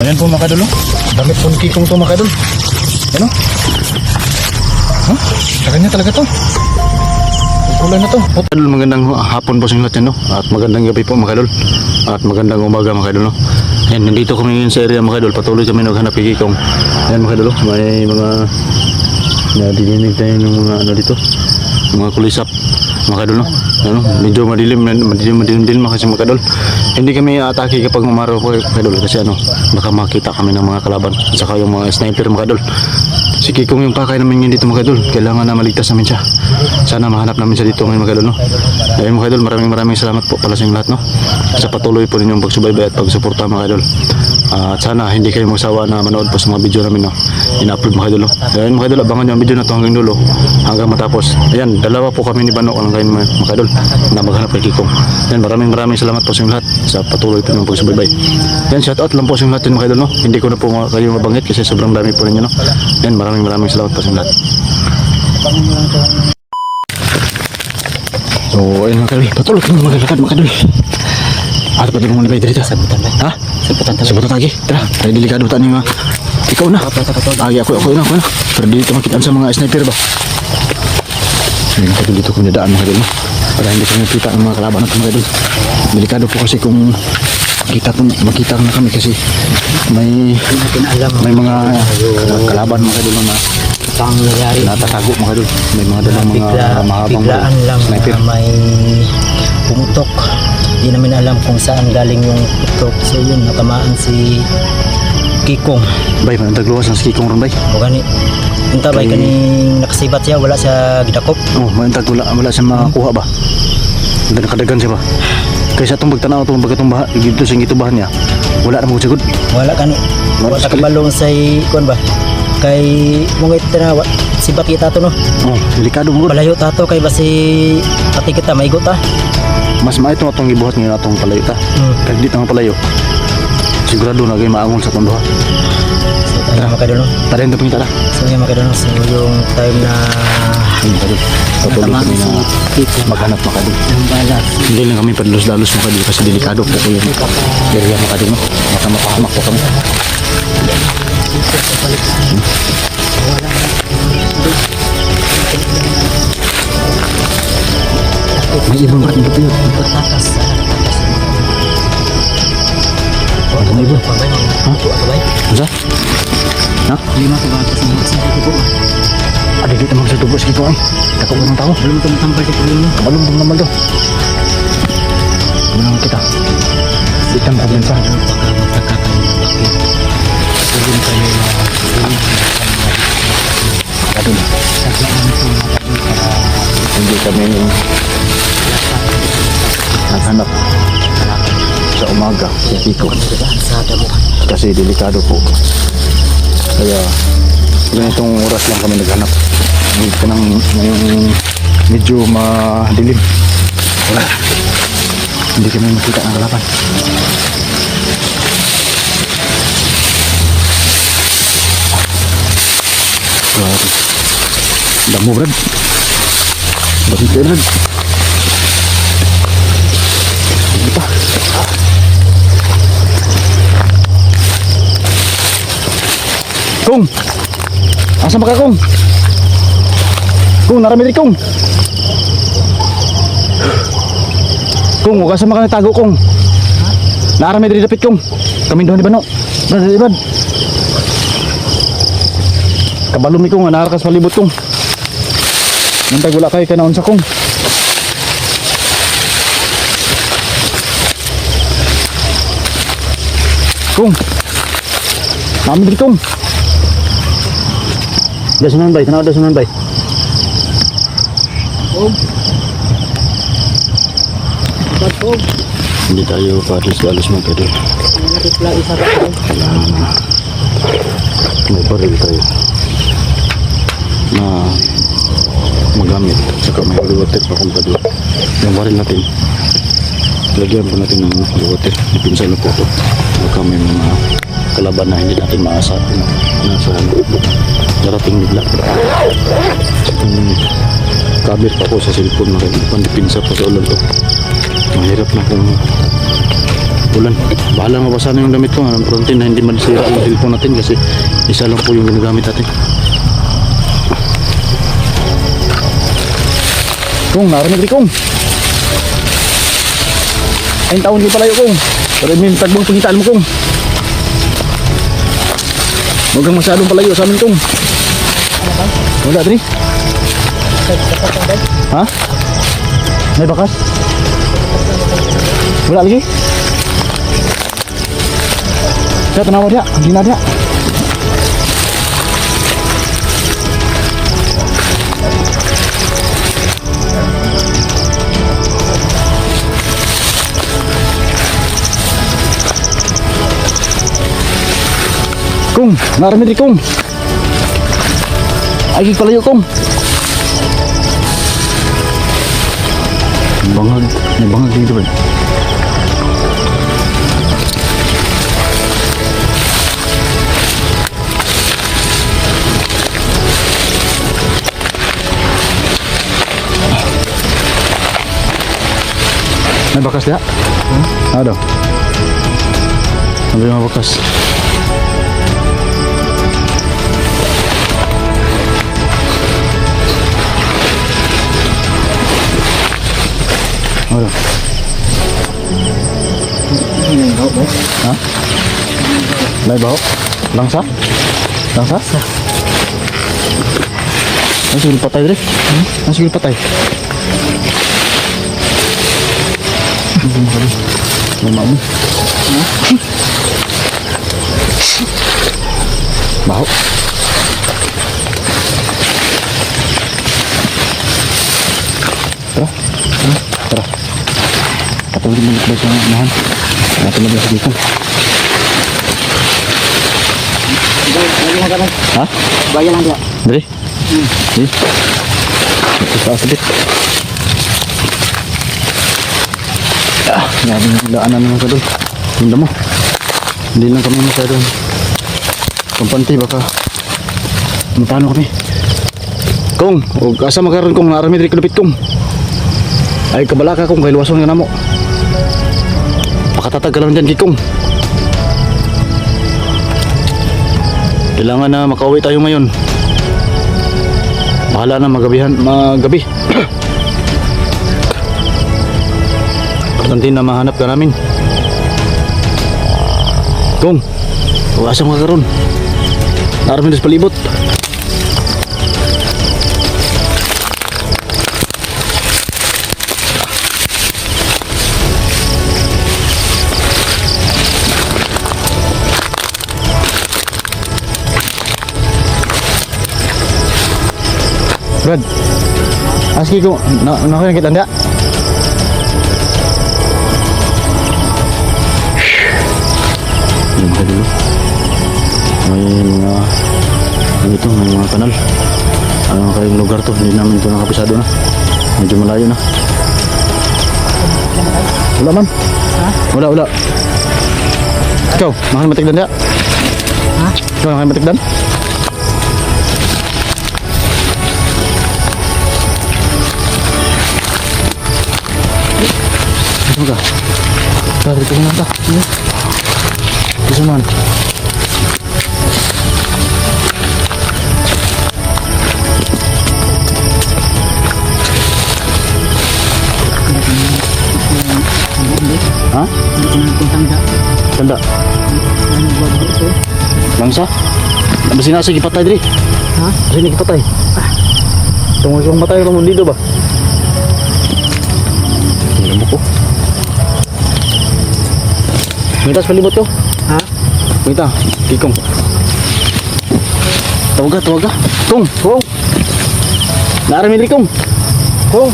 Ayan po mga kadol. Damit po ni Kikong to mga kadol. Ano? Huh? Sa kanya talaga to. Kulay na to. Kadol, magandang hapon po sa lahat yan, no? At magandang gabi po mga kadol. At magandang umaga mga kadol, no? Ayan, nandito kami ngayon sa area mga kadol. Patuloy kami naghanap kay Kikong. Ayan mga kadol, may mga nadidinig tayo ng mga ano dito, mga kulisap mga kadol, no? Ano, medyo madilim din mga kasi mga kadol. Hindi kami atake kapag umaraw po kadol kasi ano, baka makita kami ng mga kalaban at saka yung mga sniper mga kadol. Si Kikong yung pakay namin ngayon dito mga kadol, kailangan na maligtas namin siya. Sana mahanap namin siya dito ngayon mga kadol, no? Ayun mga kadol, maraming salamat po pala sa inyong lahat, no? Sa patuloy po ninyong pagsubaybay at pagsuporta mga kadol. At sana hindi kayo magsawa na manood po sa mga video namin, no? Ina-upload mga kadol, no? Ayun mga kadol, abangan nyo ang video na ito hanggang dulo, hanggang matapos. Ayan, dalawa po kami ni Bano ang kain mga kadol na maghanap kay Kikong. Ayan, maraming salamat po sa inyong lahat sa patuloy po ninyong pagsubaybay. Ayan, shoutout lang po sa inyong lahat mga kadol, no? Hindi ko na po kayo mabanggit kasi sobrang dami po ninyo, no? Ayan, maraming salamat po sa inyong lahat. So, ayun mga kadol, patuloy kami maglakad mga kadol. At patuloy mo nilay dito. Sabutan ba? Ha? Sabutan lagi. Tara, tayo delikado ta ni mga. Ikaw na. Agi ako na. Pero dito makitaan sa mga sniper ba? Ayun kadol, dito kung nadaan mga kadol, no? Para hindi kami makita ang mga kalaban natin mga kadol. Delikado po kasi kung makita na kami kasi may mga kalaban mga kadol na ang nangyari, natatago mga kadol. May mga dalang mga mahabang biglaan lang sniper. may pumutok. Hindi namin alam kung saan galing yung putok. So yun, natamaan si Kikong. Bay, manantagluwas ng si Kikong ron bay. O gani, punta bay kaning nakasibat siya, wala siya gidakop. Oh, wala siya makakuha ba? Hindi nakadagan siya ba? Kaysa itong pagtanaw itong pagkatong baha, dito sa gitubahan niya, wala na magsigod. Wala kani, wala kabalong sa ikon ba? Kay mungit na si Bakita to, no? Oh, delikado mo. Palayo tato kay basi pati kita maigot ah. Mas maito atong gibuhat ngayon atong palayo ta. Kaya di tang palayo. Sigurado na kayo maangon sa itong duha. So tayo makadalo. Tara yung tapong tara. So yung makadalo, so yung time na Patuloy kami na maghanap makadul. Hindi lang kami padlos-dalos makadul kasi delikado po ko yung area makadul, no? Baka mapahamak po kami. May ibang rat dito yun. tatas. Ano may ibang? Ha? Masa? Ha? Lima ka ba sa mga tubo? Ada dito mga sa tubo segitu ay. Takot ng tao. Belum tampal di pulau ini. Belum naman daw. Menang kita. Kita pemerintah. Aduh. Hindi kami naghanap sa umaga sa Kikong kasi delikado po, kaya ganitong oras lang kami naghanap. Hindi nang ngayong medyo madilim, wala, hindi kami makita ang kalaban. Damo brad, bakit kayo brad? Hindi pa. Kung, asa ba ka Kung? Kung, narami diri Kung. Kung, huwag ka na tago Kung. Narami diri dapit Kung. Kami doon di ba no? Brad, di ba? Kabalom ni Kung, narakas palibot Kung. Nantag wala kayo kanaon sa Kung. Kung, kami diri Kung. Dasunan bay, tanaw dasunan bay. Hindi tayo palis-alis mga kadol. May baril tayo na magamit. Saka may holy water pa kung kadol. Yung baril natin, lagyan po natin ng holy water. Ipinsa na po ito. Baka may mga kalaban na hindi natin maasa. Nasa darating bigla. Kabir pa ko sa cellphone na rin. Pandipinsa pa sa ulan to. Mahirap na kung ulan. Bahala mabasa na yung damit ko. Ang importante na hindi masira yung cellphone natin kasi isa lang po yung ginagamit natin. Kung narinig rin kung. Ayun taon ko palayo kung. Pero may tagbong pangitaan mo kung. Huwag kang masyadong palayo sa amin kung. Wala dali. Ha? May bakas? Wala lagi? Saya tanawa dia, hindi na dia. Kung, naramid rin kung. Ay, palayo kung. Bangag, may bangag dito ba? May bakas dia? Ada. Sampai may bakas. Ada. Ha? May bau? Langsa? Langsa? Ang sigil patay dre. Ang sigil patay. Mama mo. Baho. Tara. Tara. Katulad mo ba sa unahan? Katulad mo sa dito. Ha? Bayan lang dia. Dre? Dre? Ito sa asabit. Grabe yung daanan naman sa doon. Ganda mo. Hindi lang kami masyadong kampante, baka matano kami. Kung, o asa makaroon kong naramid rin kalupit kong. Ay kabalaka kong kailuwason nga na mo. Pakatatag ka lang dyan kikong. Kailangan na makauwi tayo ngayon. Bahala na magabi. Importante na mahanap ka namin. Kung, asa makaroon. Naramid sa palibot. Brad, aski ko, nakakita niya? Hindi maka dulu. May mga kanal. Ano kayong lugar to, hindi namin ito nakapisado na. Medyo malayo na. Wala man. Ha? Wala. Ikaw, makalimatigdan niya? Ha? Ikaw, makalimatigdan? Semoga. Dari ke mana dah? Ini. Di mana? Hah? Tanda. Langsa? Basi na sige patay diri. Ha? Sini patay. Tunggu kung patay kamu dito ba? Hindi mo ko. Minta palibot ko. Ha? Minta, kikong. Tawag ka. Kung. Naaramid rin kong. Kung.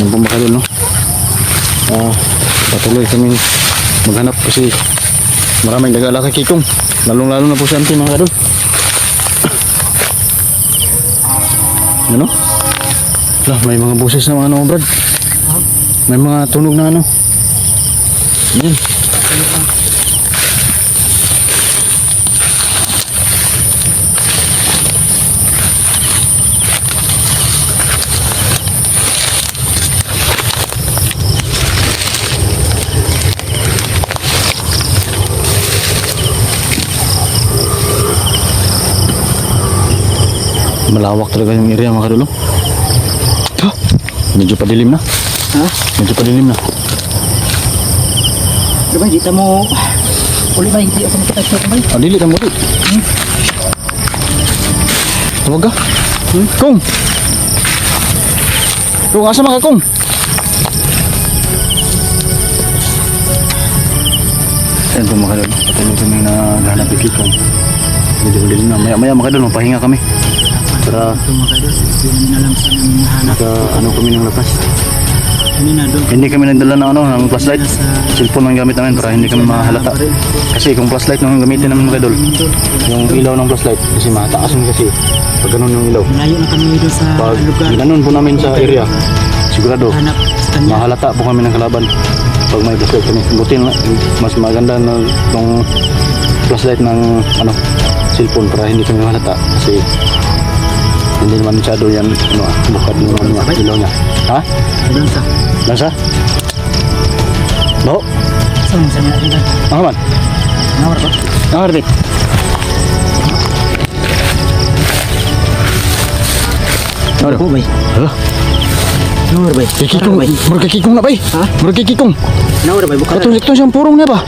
Yung pumakadol, no? Patuloy kami maghanap kasi maraming nag-aalala kay Kikong. Lalong-lalo na po si Auntie, mga kadol. Ano? May mga boses na mga ano, Brad. May mga tunog na ano. Yan. malawak talaga yung area mga kadol. Ha? Medyo padilim na. Ha? Medyo padilim na. Diba, dito mo... Uli ba, hindi ako makita ko ba? Dili na mo di. Tawag ka? Kung! Kung, asa mga kung? Ayan po mga kadol. Patuloy kami na hanap ni Kikong. Medyo huli na. Maya mga kadol, mapahinga kami. Para Ito mga kadol, hindi namin alam saan namin nahanap. ano kami ng lakas. Kanina doon. Hindi kami nagdala ng ng flashlight. Sa... Cellphone ang gamit namin para hindi kami mahalata. Kasi kung flashlight nang gamitin namin mga kadol, yung ilaw ng flashlight, kasi mataas yun kasi. Pag ganun yung ilaw. Layo na kami doon sa Pag lugar. ginanon po namin sa area, sigurado, Hanap sa kanya. mahalata po kami ng kalaban. Pag may flashlight kami. Buti na, mas maganda na itong flashlight ng cellphone para hindi kami mahalata. Kasi hindi naman masyado yan, bukad yung ilaw niya. Ha? Doon sa... Nasa? No? Saan sa mga tinggal? Ano man? Nawar ba? Ano rin? Ano? Ako bay. Hala? Nawar bay. Kikikong, murag kikikong na ba eh? Ha? Murag kikikong. Nawar bay. Bukan. Katong siyang purong na ba?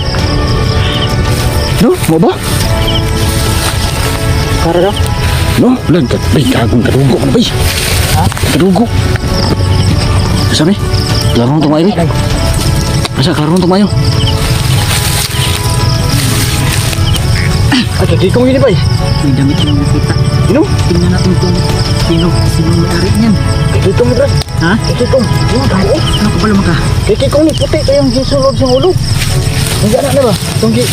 No? Mo ba? Kara daw? No? Lag, bay, kagong kadugo ka na bay. Ha? Kadugo. Sabi? Larong tumayo bay. Asa, larong tumayo. Ay, kikikong yun bay. May damit lang nakita. Sino? Tingnan natin kung sino may-ari niyan. Kikikong ni Brad. Ha? Kikikong. Ano ka pala maka? Kikikong ni puti kayong gisulod sa ulo. Hindi na ba? Tunggi.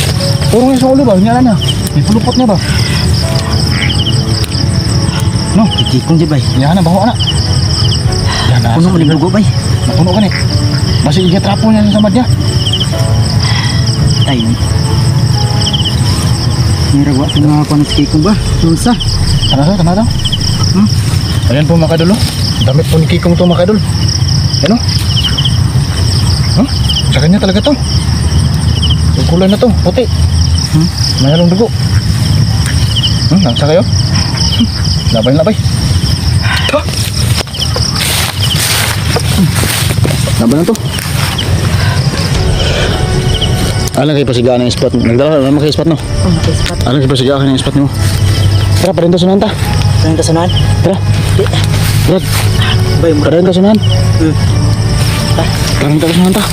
Purong sa ulo ba? Hindi na. May pulupot niya ba? No? Kikikong di bay. Yan na, baho na. Yan na. Puno mo ni dugo bay. Napuno ka ni. Basi igatrapo niya sa samad niya. Tayo. Niragwa sa mga panas kikong ba? Nunsa? Tana daw. Ayan po mga kadol. Damit po ni Kikong to mga kadol. Yan o. Sa kanya talaga to. Yung kulay na to, puti. Mayroong dugo. Nangsa kayo? Labay. Laban na to. Alam kayo pasigaan ng spot. Nagdala naman kayo spot no? Oh, okay, spot. Alam kayo pasigaan ng spot mo. Tara, parinto sa nanta. Saan ka sanahan? Tara. Brad, Bay, mura. parinto sa nanta. Parinto sa nanta.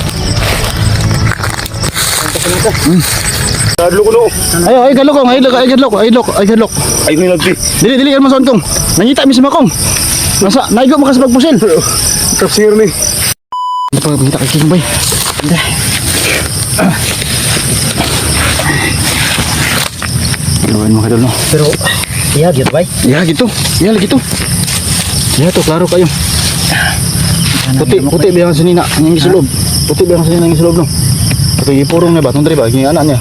Kadlo ko no. Ay gadlok kong, ay gadlok. Ay may nagdi. Dili kan mason kong. Nangita mi si makong. Nasa naigo mo kasi pagpusil. Kapsir ni. Apa minta kay King Bay. Gawin mo kadol no. Pero, iya gitu bay. Ya gitu. Ya lagi tuh. Ya tuh klaro kayo. Puti bilang sini nak yang gisulod. Puti bilang sini yang gisulod no. Ito ipurong na ba? Itong ba? Yung anak niya.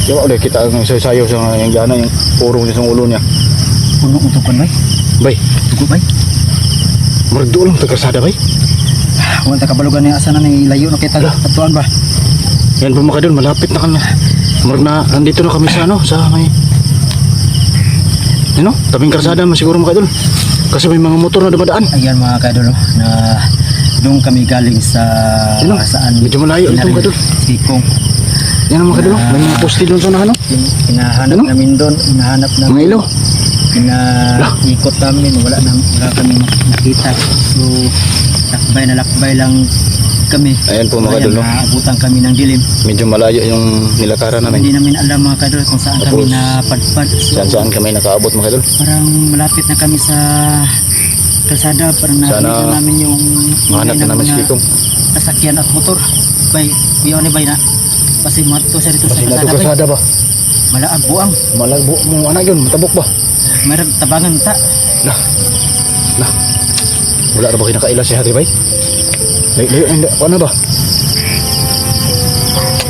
Diba ulit kita ang sayo sa yung gana yung purong niya sa ulo niya. Puno utukan bay. Bay, Tugo bay. maragdo lang tagarsada bay. Huwag ta kabalugan niya asa na ni layo na kita tatuan ba. Yan po mga kadol, malapit na kami. Marag na, nandito na kami sa sa may tabing karsada masiguro mga kadol. Kasi may mga motor na dumadaan. Ayan mga kadol no, na doon kami galing sa Sino? saan Medyo malayo itong kadol. Kikong. Yan ang mga kadol, may mga posti doon sa nahano. Hinahanap Ano? namin doon, hinahanap namin. Mga ilaw. Ikot namin, wala kami nakita. So, lakbay lang kami. Ayan po mga Ayan, kadol, no? naabutan kami ng dilim. Medyo malayo yung nilakaran namin. Hindi namin alam mga kadol kung saan kami Tapos, napadpad. So, Saan kami nakaabot mga kadol. parang malapit na kami sa kalsada. Parang Sana nakita namin yung mahanap na namin si Kikong. sasakyan at motor. Bay, biyaw ni bay na. Kasi mato sa dito sa Kasi kalsada nato bay. kasada ba? Malaag buang. Malagbo mo anak yun, matabok ba? Mayroong tabangan ta. Lah. Wala na ba kinakaila si Hati bay? Layo, hindi, ano ba?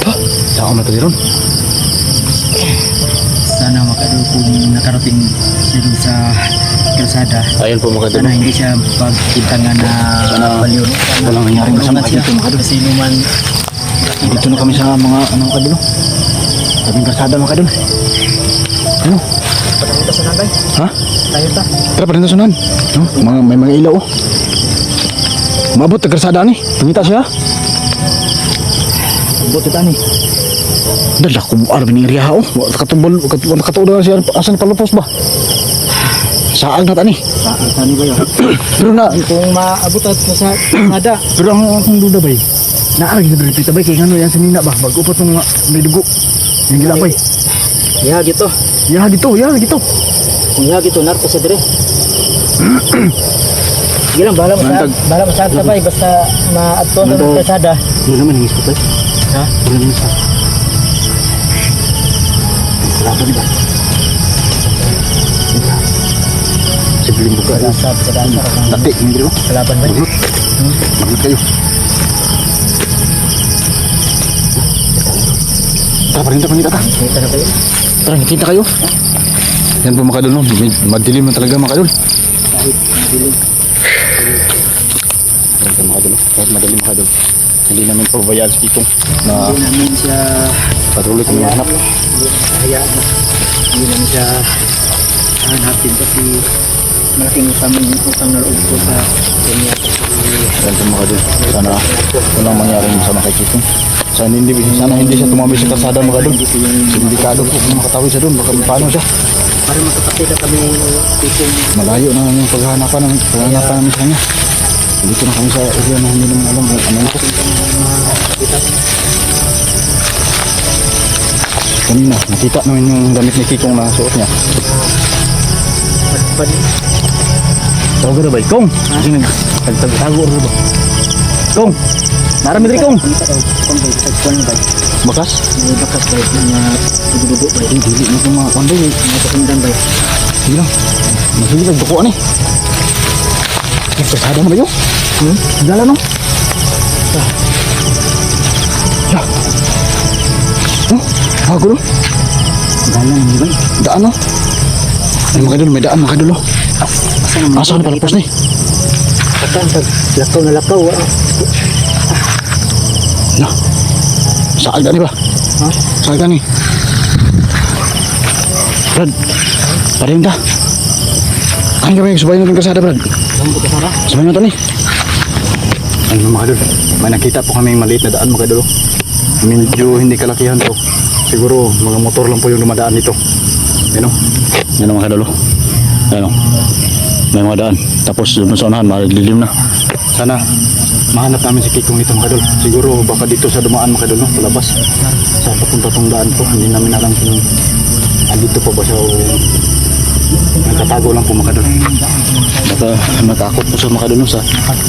Ha? Saan ka ron? Sana makadul kung nakarating dito sa kalsada. Ayun po mga kadol. Sana hindi siya pagkintangan na Sana baliw. walang nangyaring masama dito mga kadol. Kasi naman Dito na kami sa mga kadol. Tabing karsada mga kadol. Ano? Pagkakita sa bay. Ha? Tayo ta. Tara pa rin sunan. No? May mga ilaw oh. Maabot tagrasada ni. Pangita siya. Buti ta ni. Dala ko ano bining riya oh. Katubol katubol siya asan palupos ba? Saag na tani. Saan ni ba yun? Pero na Kung maabot at sa nada. pero ang akong duda bay. Naarag na dito bay kay ngano yan sa nina ba bago pa tong may dugo. Yung gila bay. Ya gitu. Ya gitu. Kung ya gitu narko sa dire. Sige lang, bahala mo sa sabay basta maadto na ng kalsada. Wala naman ang ispat bay. Ha? Wala naman ispat. Kalaban ba? Sibiling buka ya. Sa dasar Dati, hindi ba? kalaban ba? Maglot. Maglot kayo. Tara, parinta pangita ta. Kita na ba yun? Tara, nakita kayo. Yan po mga kadol, no? Madilim na talaga mga kadol. Kahit madilim. Yan po mga kadol, no? Kahit madilim mga kadol. Hindi namin pabayaan si Kitong na Hindi namin siya patuloy kami hanap. hayaan na. Hindi namin siya hanapin kasi malaking utang na loob ko sa kanya. Yan po mga kadol. Sana walang mangyari sa kay Kitong. Sana hindi siya tumami sa kalsada mga kadol. Sindikado po kung makatawid siya doon. Baka paano siya. Para makapatid na kami tipong Malayo na yung paghahanapan namin sa kanya. Dito na kami sa area na hindi naman alam kung ano ito. Kanina, nakita namin yung damit ni Kikong na suot niya. pagpad. Tawag na ba? Kong! Sino niya? Tago rin ba? Kong! Narami rin Kong! Kita daw kung ba tagpuan ba? Bakas? May bakas ba na dudugo ba? Dili na itong mga kanday. Mga pakundan ba? Sige lang. Masige nagdukuan eh. Kasada mo ba yun? Dala no? Ya. Bago no? Dala naman ba? Daan no? Ay mga kadol, may daan mga kadol. Asa na palapos ni? Katang pag lakaw na lakaw. Na. Saag gani ba? Ha? Saag gani. Brad. Parin ta. Ay kami subayin natin kasada Brad. Saan ko kasara? Subayin natin ni. Ay mga kadol. May nakita po kaming maliit na daan mga kadol. Medyo hindi kalakihan to. Siguro mga motor lang po yung dumadaan dito. Yan o. Yan o mga kadol. Yan o. May mga daan. Tapos doon sa unahan, malilim na. Sana mahanap namin si Kikong dito mga kadol. Siguro baka dito sa dumaan mga kadol, no? Palabas. Sa papunta tong daan po. Hindi namin alam kung andito pa ba siya o nagtatago lang po mga kadol. Baka natakot po siya mga kadol, no? Sa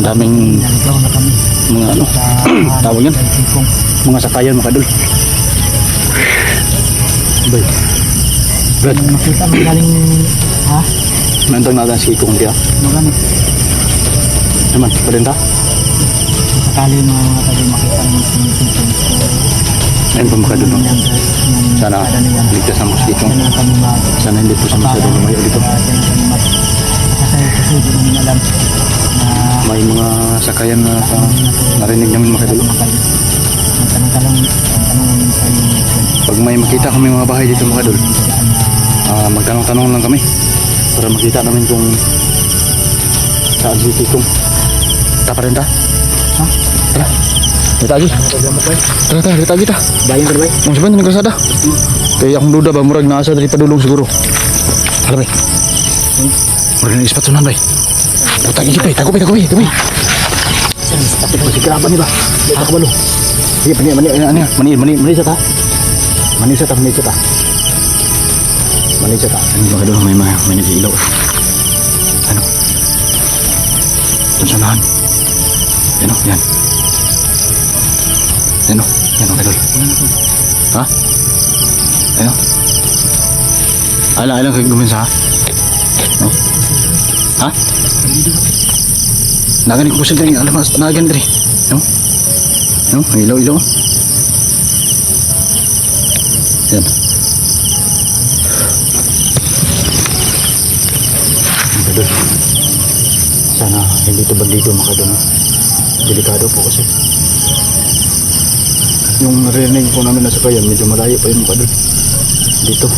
daming mga ano, tawag yan. Mga sakayan mga kadol. Bay. Brad, Makita mo galing ha? nandang natin si Kikong kaya. Magani. Naman, parinta? Sakali mo tayo makita mo si Tipong. Ayun po mga kadol, no? Sana ligtas ang si Kikong. Sana hindi po siya masyadong lumayo dito. Kasi di namin alam na May mga sakayan na narinig namin mga kadol. ang tanong namin sa iyo. Pag may makita kami mga bahay dito mga kadol, magtanong-tanong lang kami para makita namin kung saan si Kikong. Tara pa rin ta? Ha? Tara. Kita lagi. Tara, kita lagi ta. Bayan ka ba? Ang sabihin ng kasada. Kaya akong duda ba, murag nasa dari padulong siguro. Hala bay. Murag na ispat sunan bay. Putang isip bay, tago bay. Pati ko si kerabat ni ba? Dito ka balo. Sige, mani sa ta. Mani sa ta. Ano ba kadol, may nag-iilaw. Ano? Doon sa nahan. Yan o, yan. Yan o kadol. Ha? Ano? Alang kayo guminsa ha? No? Ha? Nagani ko po sila yung alamas. Nagani diri. No? No? Ilaw. Yan. Kadol. Sana hindi ito bandido mga kadol. Delikado po kasi. Yung narinig po namin na sakayan, medyo malayo pa yun mga kadol. Dito.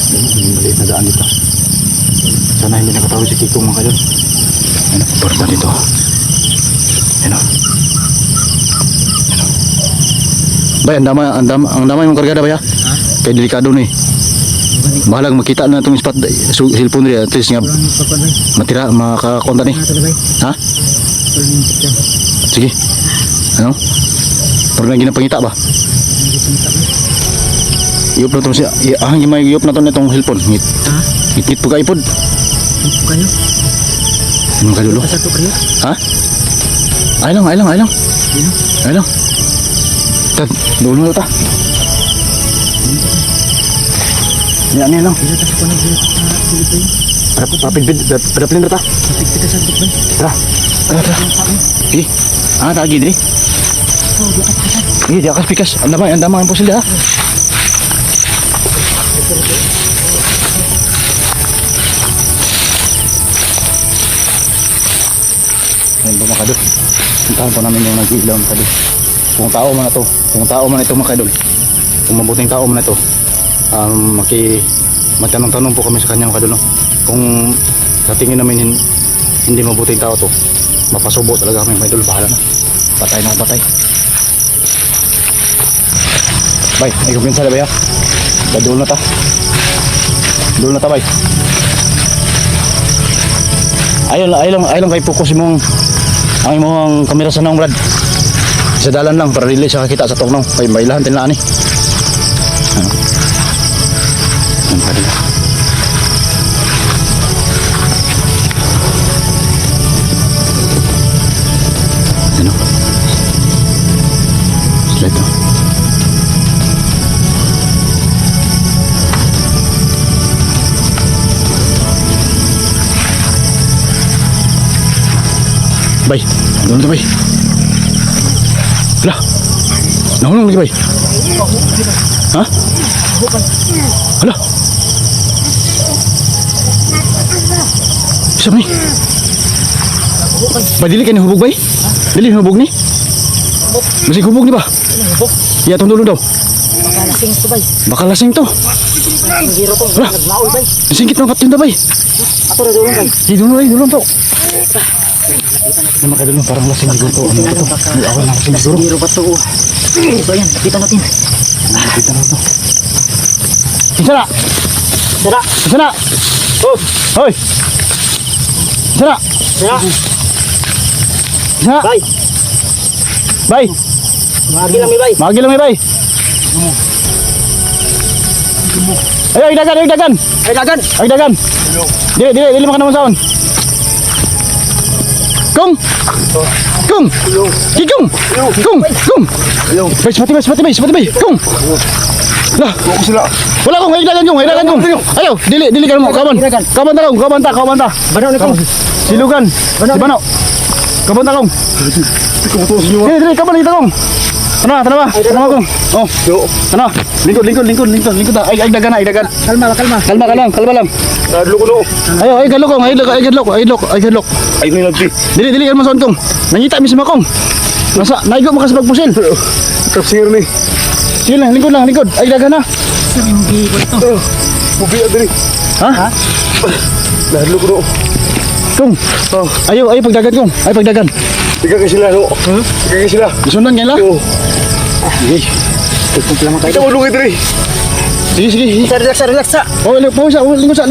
Maliit na daan dito. Sana hindi nakatawid si Kikong mga kaidol. Ayun o, barda dito. Ayun o. Ayun o. Bay, ang dama yung kargada, bay ha? Kaya delikado na eh. Bahalang makita na itong spot. Cellphone rin, at least nga matira, makakonta ni. Ha? Sige. Ano? Parang lagi na pangita ba? Iyop na ito siya. Ahang yung may iyop na ito na itong cellphone. Ngit po ka ipod. Ano ka dulo? Ha? Ay lang. Tad, dulo na ito ta. Yan lang. Papigpid na ta. Tara. Sige. Tagi diri. Iya, di akas pikas. Ang damang ang pusil ha. Ayun po mga kadol. Puntahan po namin yung nag-ilaw mga kadol. Kung tao man ito. Kung tao man ito mga kadol. Kung mabuting tao man ito. Magtanong-tanong po kami sa kanya mga kadol. No? Kung sa tingin namin hindi mabuting tao to, mapasubo talaga kami mga kadol. Bahala na. Patay na patay. Bay, ay kumpinsa na ba ya? Dadul na ta. Dul na ta bay. Ayun kay focus mong ang imong kamera sa nang Brad. Sa dalan lang para dili siya kakita sa tugnaw. Kay mailahan tinlaan ni. Ang padala. Ano? Ito. Bay, doon to bay. Lah, nahulong lagi bay. Ha? Alah. Siapa ni? Bay, dili kan hubog bay? Dili hubog ni? Masih hubog ni ba? Ya, tunggu dulu daw. Lasing to bay. Bakal lasing to. Alah, singkit ng katin to bay. Ato na dulong bay. Dulu to. Nama kadul parang lasing siguro to. Ano to? Awal na lasing siguro. Biro ba to? Ito yan, nakita natin. Kita na to. Isara. Oh, hoy. Isara. Bay. Bay. Magi lang bay. Magi lang bay. Ayo dagan. Dili makan naman saon. Kung. Bay, sepati bay. Kung. Lah, Sila. wala kong higdagan kong. Ayo, dili ka mo kaban. Kaban ta. Banaw ni kong. Silugan. Si Banaw. Kaban ta kong. Kumutos niyo. Dili kaban kita kong. Tana ba? Tana kong. Oh, tana. Lingkod ta. Ay dagan. Kalma lang. Nadlo ko no. Ayo, ay gadlok. Ay ni lagi. Dili ka mason kong. Nangita mismo kong. Nasa naigo mo kasi pagpusil. Tafsir ni. Sige lang, lingkod. Ay dagan na. Hindi ko ito. Mubi adri. Ha? Nadlo ko no. Kong. Ayo pagdagan kong. Ay pagdagan. Tiga kay sila no. Tiga kay sila. Sundan nga la. Oh. Sige. Salamat Kita tayo. ulung adri. Sige. Relax. Oh, lingkod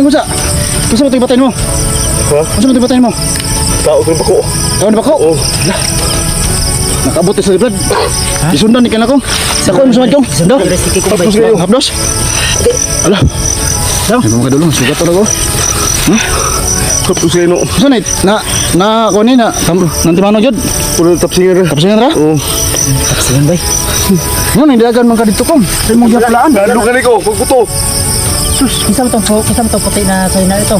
sa. Kasi mo tibatayin mo. Ha? Kasi mo tibatayin mo. Tao ko pa ko. Tawon ba ko? Oh. Nakabot sa librad. Isundan ni kana kong. Dako mo sumad kong. Do. Tapos kayo. Hapdos. Ala. Daw. Ano ka dulong sugat to ko. Tapos kayo no. Sunit na ko ni na nanti mano jud. Puro tafsir. Kapsingan ra? Oh. Sige bay. Ano ni dagan man ka dito kong. Sa imong giaplaan. Nadlo ka ni ko. Pagputo. Sus, isa mo to puti na sa ina ito.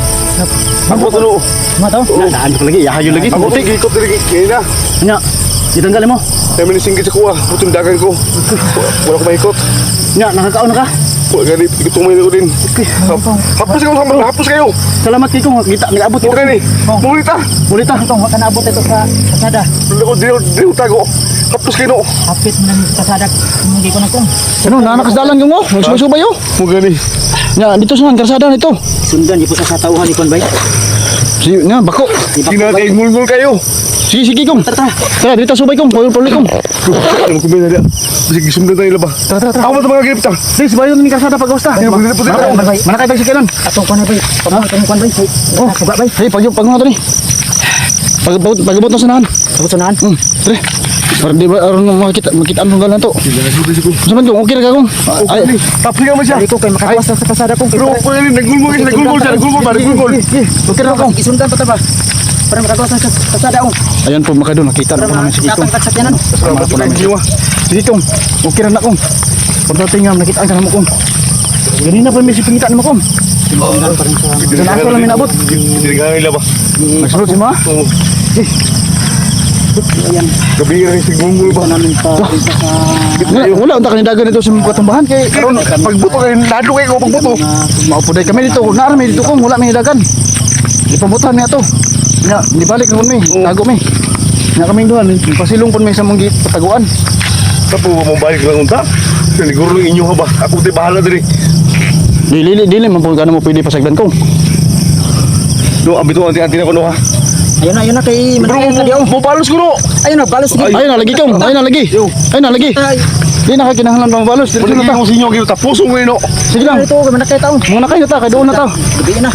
Ako to no. Mo to? Daan ko lagi, yahayo lagi. Ako Putik. tigikot diri kay na. Nya. Ditanggal mo. Kaya manisinggit sa kuha. Putong dagan ko. Wala ko maikot. Nya, nakakaon na ka. Wala ganit. Itumayin ko din. Hapos kayo. Hapos kayo. Salamat kay kong kita nag-abot Huwag gani. Mulita. Mulita. Ito, wag ka naabot ito sa kasada. Di ko tago. Hapos kayo no. Hapit ng kasada. Hindi ko na kong. Ano, nanakas dalan yung mo? Magsusubayo. Huwag gani. Ya, dito sa karsada nito. Sundan di po sa katauhan ni Kon bay. Si nga bako. Sina kayo, ngulngul kayo. Sige kong. Tara. Tara dito subay kong, puli kong. Ano ko ba na? Sige, sundan tayo ba? Tara. Ako ba ito mga gipta? Please, bayo ni karsada pag gusta. Mana kay sige nun. Atong kon bay. Pamang kon bay. Oh, suga bay. Hey, pag mo to ni. Pagabot na sanahan. Pagsunahan. Tre. Para di ba aron makita ang galan to. Saman kong okay ra kong. Ay, Tapi ka man siya. Dali ko kay makakawas sa kasada kong. Pero po yan, nagulngul siya, nagulngul ba? Nagulngul. okay ra kong. Isundan pa ta ba? Para makakawas sa kasada kong. Ayan po makadon nakita Para na naman si Kikong. makatangkat sakyanan. Salamat po kayo, jiwa. Sige kong. Okay ra na kong. Pagdating nga nakita ka na mo kong. Ganina pa may sipingita na mo kong. Sa ako lang minabot. Hindi nga nila ba? Nagsulod si ma. Ayan. Gabi rin si ngulngul ba? Namin pa Wala unta kanidagan dito sa mga katambahan kay Karon, pagbuto kayo, lalo kayo ko pagbuto. maupuday kami dito. Naarami dito kong wala may dagan. Ipabutan niya to. Nya, nibalik na mi. Tago mi. Nya kaming duhan, pasilong pun may sa mong pataguan. Tapo mo balik lang unta. Siguro inyo ha ba? Ako di bahala diri. Dili man po gano mo pwede pasagdan kong. Do abito anti-anti na ko no ha. Ayun na kay Bro, manakay ka diyo. mo palos ko no. Ayun na balas sige. Ayun na lagi kong. Ayun na lagi. Ayun na lagi. Ay, Di na ka kinahanglan pang balos. Dito Pwede na ta. ko sinyo kayo tapos mo no. Sige lang. ito kay manakay taon. Muna kayo na ta, kay doon na ta. Gabi na.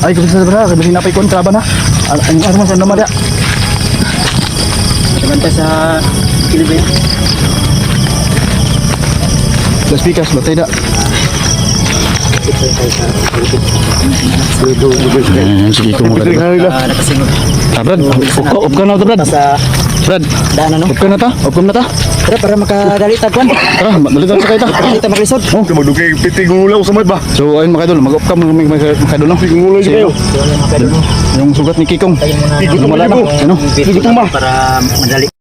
Ay, kasi sa bra, kasi napay kontra ba na? Ang armas ang namada. Sabanta sa kilid ba yan? Sa speakers, batay da. Sige ko mo Pwede ka. nga nila. Nakasingot. Brad, up ka na to, Brad. Sa Brad, daan ano. up ka na ta, up ka na ta. Tara para makadali tagwan. Tara, dalitan sa kayo ta. Kita maglisod. Oh, magdugay pitig ngulaw sa mat ba? So, ayun mga idol, mag-up ka, makadol lang. Ngulaw kayo. Yung sugat ni Kikong. Tayo muna. Gutom Wala na. mo. Ano? Gutom ma. Para madali.